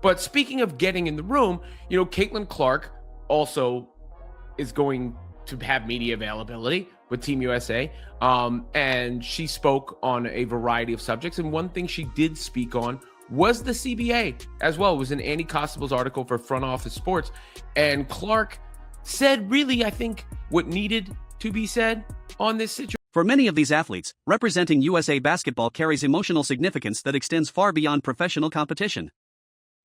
But speaking of getting in the room, Caitlin Clark also is going to have media availability with Team USA. And she spoke on a variety of subjects. And one thing she did speak on was the CBA as well. It was in Andy Costable's article for Front Office Sports. And Clark said really, I think, what needed to be said on this situation. For many of these athletes, representing USA basketball carries emotional significance that extends far beyond professional competition.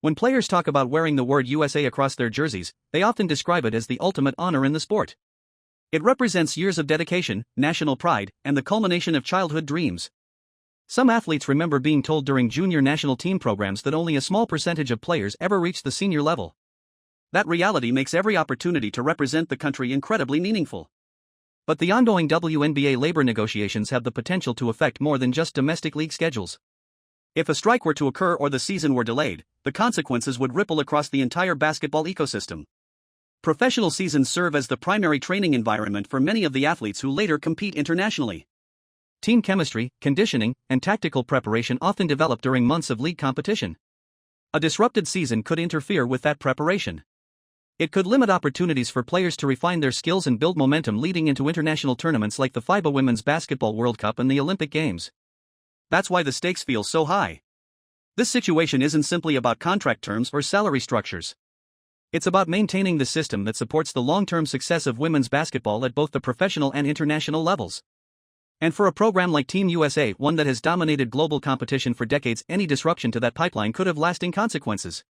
When players talk about wearing the word USA across their jerseys, they often describe it as the ultimate honor in the sport. It represents years of dedication, national pride, and the culmination of childhood dreams. Some athletes remember being told during junior national team programs that only a small percentage of players ever reach the senior level. That reality makes every opportunity to represent the country incredibly meaningful. But the ongoing WNBA labor negotiations have the potential to affect more than just domestic league schedules. If a strike were to occur or the season were delayed, the consequences would ripple across the entire basketball ecosystem. Professional seasons serve as the primary training environment for many of the athletes who later compete internationally. Team chemistry, conditioning, and tactical preparation often develop during months of league competition. A disrupted season could interfere with that preparation. It could limit opportunities for players to refine their skills and build momentum leading into international tournaments like the FIBA Women's Basketball World Cup and the Olympic Games. That's why the stakes feel so high. This situation isn't simply about contract terms or salary structures. It's about maintaining the system that supports the long-term success of women's basketball at both the professional and international levels. And for a program like Team USA, one that has dominated global competition for decades, any disruption to that pipeline could have lasting consequences.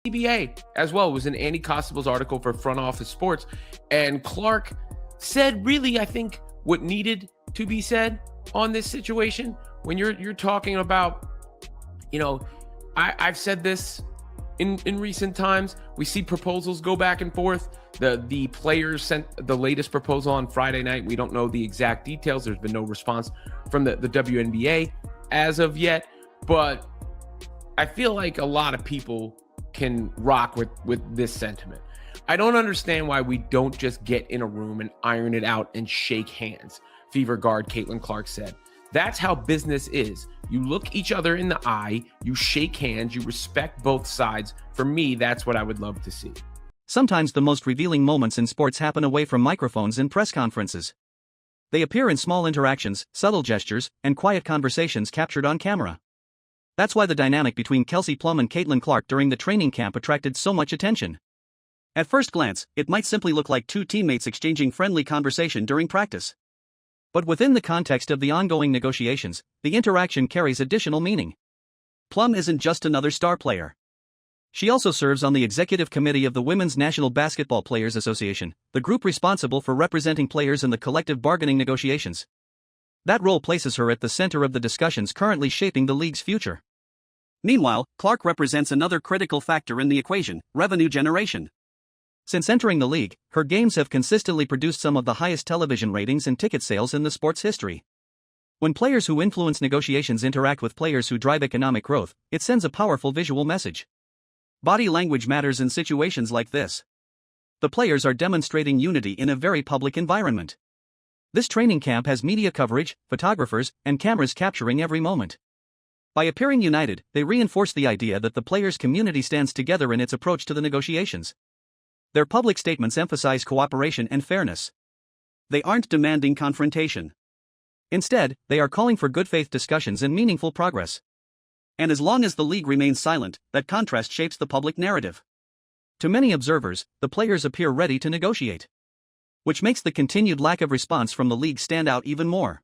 CBA as well was in Andy Costable's article for Front Office Sports. And Clark said really, I think, what needed to be said on this situation. When you're talking about, I've said this in recent times, we see proposals go back and forth. The players sent the latest proposal on Friday night. We don't know the exact details. There's been no response from the WNBA as of yet. But I feel like a lot of people can rock with this sentiment. I don't understand why we don't just get in a room and iron it out and shake hands, Fever guard Caitlin Clark said. That's how business is. You look each other in the eye, you shake hands, you respect both sides. For me, that's what I would love to see. Sometimes the most revealing moments in sports happen away from microphones in press conferences. They appear in small interactions, subtle gestures, and quiet conversations captured on camera. That's why the dynamic between Kelsey Plum and Caitlin Clark during the training camp attracted so much attention. At first glance, it might simply look like two teammates exchanging friendly conversation during practice. But within the context of the ongoing negotiations, the interaction carries additional meaning. Plum isn't just another star player. She also serves on the executive committee of the Women's National Basketball Players Association, the group responsible for representing players in the collective bargaining negotiations. That role places her at the center of the discussions currently shaping the league's future. Meanwhile, Clark represents another critical factor in the equation: revenue generation. Since entering the league, her games have consistently produced some of the highest television ratings and ticket sales in the sport's history. When players who influence negotiations interact with players who drive economic growth, it sends a powerful visual message. Body language matters in situations like this. The players are demonstrating unity in a very public environment. This training camp has media coverage, photographers, and cameras capturing every moment. By appearing united, they reinforce the idea that the players' community stands together in its approach to the negotiations. Their public statements emphasize cooperation and fairness. They aren't demanding confrontation. Instead, they are calling for good faith discussions and meaningful progress. And as long as the league remains silent, that contrast shapes the public narrative. To many observers, the players appear ready to negotiate, which makes the continued lack of response from the league stand out even more.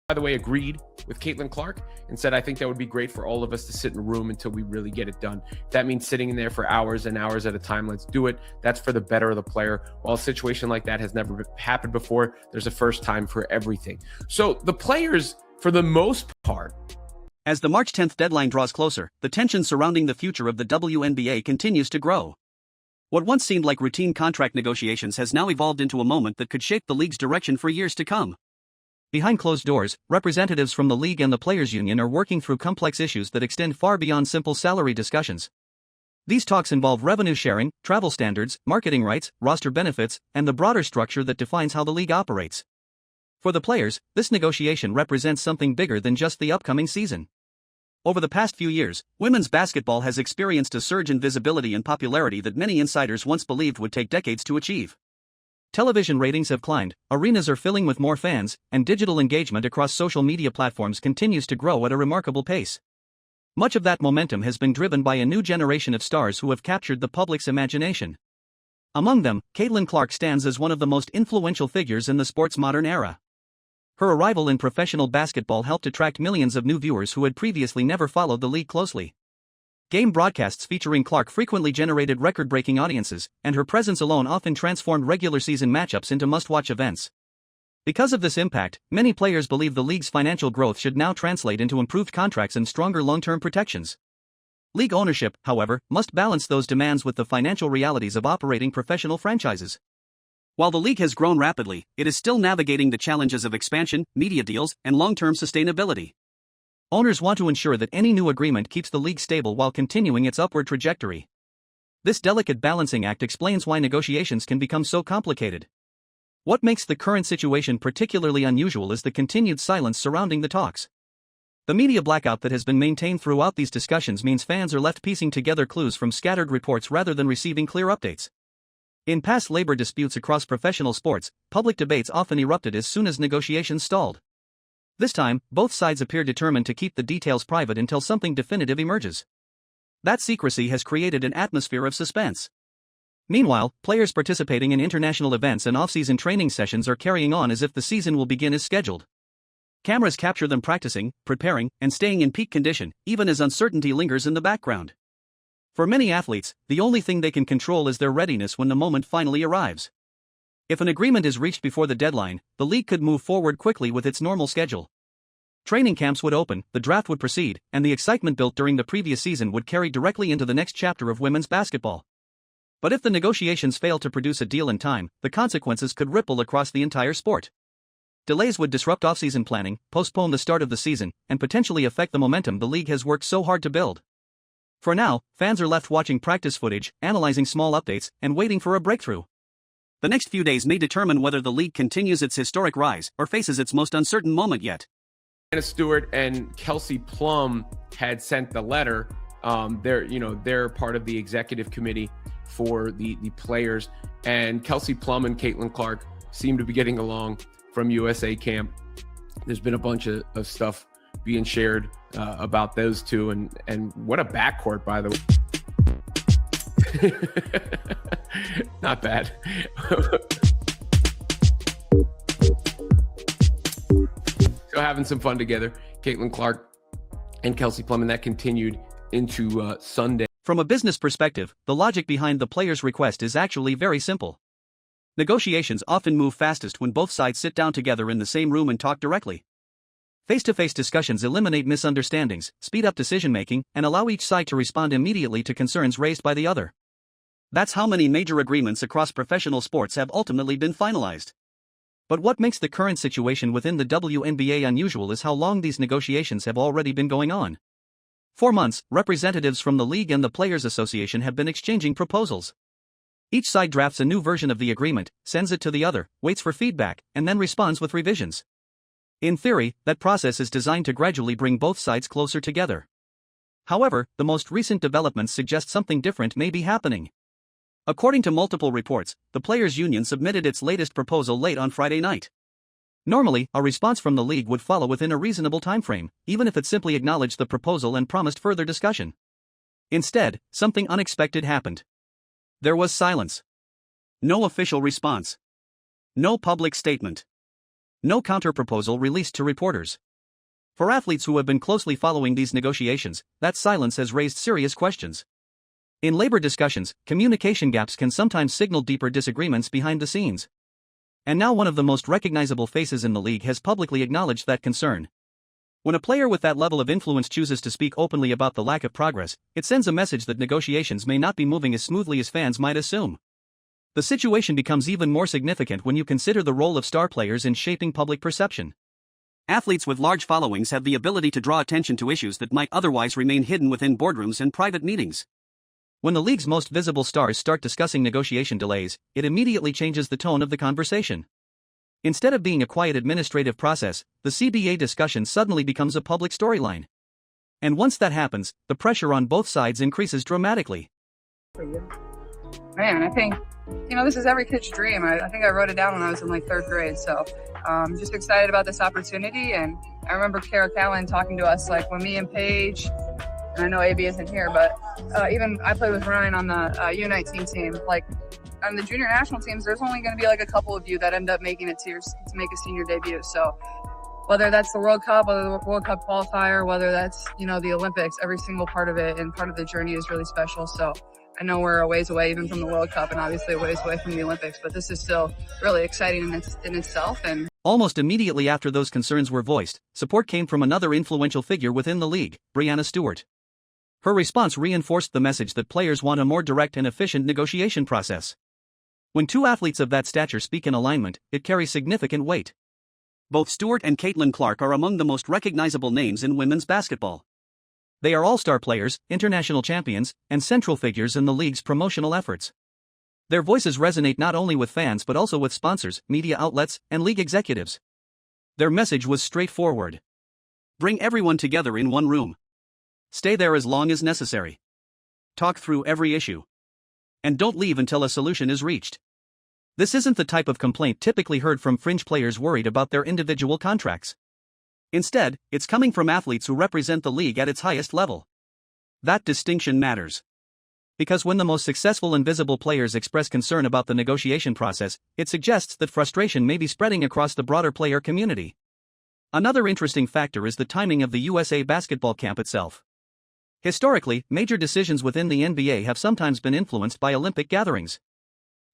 By the way, agreed with Caitlin Clark and said, I think that would be great for all of us to sit in a room until we really get it done. If that means sitting in there for hours and hours at a time, let's do it. That's for the better of the player. While a situation like that has never happened before, there's a first time for everything. So the players, for the most part. As the March 10th deadline draws closer, the tension surrounding the future of the WNBA continues to grow. What once seemed like routine contract negotiations has now evolved into a moment that could shape the league's direction for years to come. Behind closed doors, representatives from the league and the players' union are working through complex issues that extend far beyond simple salary discussions. These talks involve revenue sharing, travel standards, marketing rights, roster benefits, and the broader structure that defines how the league operates. For the players, this negotiation represents something bigger than just the upcoming season. Over the past few years, women's basketball has experienced a surge in visibility and popularity that many insiders once believed would take decades to achieve. Television ratings have climbed, arenas are filling with more fans, and digital engagement across social media platforms continues to grow at a remarkable pace. Much of that momentum has been driven by a new generation of stars who have captured the public's imagination. Among them, Caitlin Clark stands as one of the most influential figures in the sport's modern era. Her arrival in professional basketball helped attract millions of new viewers who had previously never followed the league closely. Game broadcasts featuring Clark frequently generated record-breaking audiences, and her presence alone often transformed regular season matchups into must-watch events. Because of this impact, many players believe the league's financial growth should now translate into improved contracts and stronger long-term protections. League ownership, however, must balance those demands with the financial realities of operating professional franchises. While the league has grown rapidly, it is still navigating the challenges of expansion, media deals, and long-term sustainability. Owners want to ensure that any new agreement keeps the league stable while continuing its upward trajectory. This delicate balancing act explains why negotiations can become so complicated. What makes the current situation particularly unusual is the continued silence surrounding the talks. The media blackout that has been maintained throughout these discussions means fans are left piecing together clues from scattered reports rather than receiving clear updates. In past labor disputes across professional sports, public debates often erupted as soon as negotiations stalled. This time, both sides appear determined to keep the details private until something definitive emerges. That secrecy has created an atmosphere of suspense. Meanwhile, players participating in international events and off-season training sessions are carrying on as if the season will begin as scheduled. Cameras capture them practicing, preparing, and staying in peak condition, even as uncertainty lingers in the background. For many athletes, the only thing they can control is their readiness when the moment finally arrives. If an agreement is reached before the deadline, the league could move forward quickly with its normal schedule. Training camps would open, the draft would proceed, and the excitement built during the previous season would carry directly into the next chapter of women's basketball. But if the negotiations fail to produce a deal in time, the consequences could ripple across the entire sport. Delays would disrupt off-season planning, postpone the start of the season, and potentially affect the momentum the league has worked so hard to build. For now, fans are left watching practice footage, analyzing small updates, and waiting for a breakthrough. The next few days may determine whether the league continues its historic rise or faces its most uncertain moment yet. Breanna Stewart and Kelsey Plum had sent the letter. They're part of the executive committee for the players, and Kelsey Plum and Caitlin Clark seem to be getting along from USA camp. There's been a bunch of stuff being shared about those two, and what a backcourt, by the way. Not bad. So having some fun together, Caitlin Clark and Kelsey Plum, and that continued into Sunday. From a business perspective, the logic behind the player's request is actually very simple. Negotiations often move fastest when both sides sit down together in the same room and talk directly. Face-to-face discussions eliminate misunderstandings, speed up decision-making, and allow each side to respond immediately to concerns raised by the other. That's how many major agreements across professional sports have ultimately been finalized. But what makes the current situation within the WNBA unusual is how long these negotiations have already been going on. 4 months, representatives from the league and the Players Association have been exchanging proposals. Each side drafts a new version of the agreement, sends it to the other, waits for feedback, and then responds with revisions. In theory, that process is designed to gradually bring both sides closer together. However, the most recent developments suggest something different may be happening. According to multiple reports, the Players' Union submitted its latest proposal late on Friday night. Normally, a response from the league would follow within a reasonable timeframe, even if it simply acknowledged the proposal and promised further discussion. Instead, something unexpected happened. There was silence. No official response. No public statement. No counterproposal released to reporters. For athletes who have been closely following these negotiations, that silence has raised serious questions. In labor discussions, communication gaps can sometimes signal deeper disagreements behind the scenes. And now one of the most recognizable faces in the league has publicly acknowledged that concern. When a player with that level of influence chooses to speak openly about the lack of progress, it sends a message that negotiations may not be moving as smoothly as fans might assume. The situation becomes even more significant when you consider the role of star players in shaping public perception. Athletes with large followings have the ability to draw attention to issues that might otherwise remain hidden within boardrooms and private meetings. When the league's most visible stars start discussing negotiation delays, it immediately changes the tone of the conversation. Instead of being a quiet administrative process, the CBA discussion suddenly becomes a public storyline. And once that happens, the pressure on both sides increases dramatically. Man, I think, this is every kid's dream. I think I wrote it down when I was in like 3rd grade. So just excited about this opportunity. And I remember Kara Callan talking to us, like when me and Paige, and I know AB isn't here, but even I played with Ryan on the U19 team. Like on the junior national teams, there's only going to be like a couple of you that end up making it to make a senior debut. So whether that's the World Cup, whether the World Cup qualifier, whether that's, the Olympics, every single part of it and part of the journey is really special. So I know we're a ways away even from the World Cup and obviously a ways away from the Olympics, but this is still really exciting in itself. And almost immediately after those concerns were voiced, support came from another influential figure within the league, Breanna Stewart. Her response reinforced the message that players want a more direct and efficient negotiation process. When two athletes of that stature speak in alignment, it carries significant weight. Both Stewart and Caitlin Clark are among the most recognizable names in women's basketball. They are all-star players, international champions, and central figures in the league's promotional efforts. Their voices resonate not only with fans but also with sponsors, media outlets, and league executives. Their message was straightforward. Bring everyone together in one room. Stay there as long as necessary. Talk through every issue. And don't leave until a solution is reached. This isn't the type of complaint typically heard from fringe players worried about their individual contracts. Instead, it's coming from athletes who represent the league at its highest level. That distinction matters. Because when the most successful and visible players express concern about the negotiation process, it suggests that frustration may be spreading across the broader player community. Another interesting factor is the timing of the USA basketball camp itself. Historically, major decisions within the NBA have sometimes been influenced by Olympic gatherings.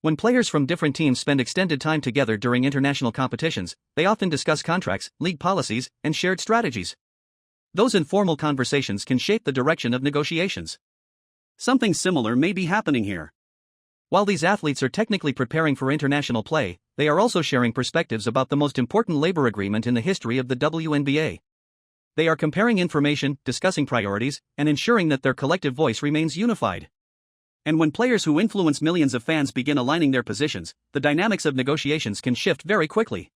When players from different teams spend extended time together during international competitions, they often discuss contracts, league policies, and shared strategies. Those informal conversations can shape the direction of negotiations. Something similar may be happening here. While these athletes are technically preparing for international play, they are also sharing perspectives about the most important labor agreement in the history of the WNBA. They are comparing information, discussing priorities, and ensuring that their collective voice remains unified. And when players who influence millions of fans begin aligning their positions, the dynamics of negotiations can shift very quickly.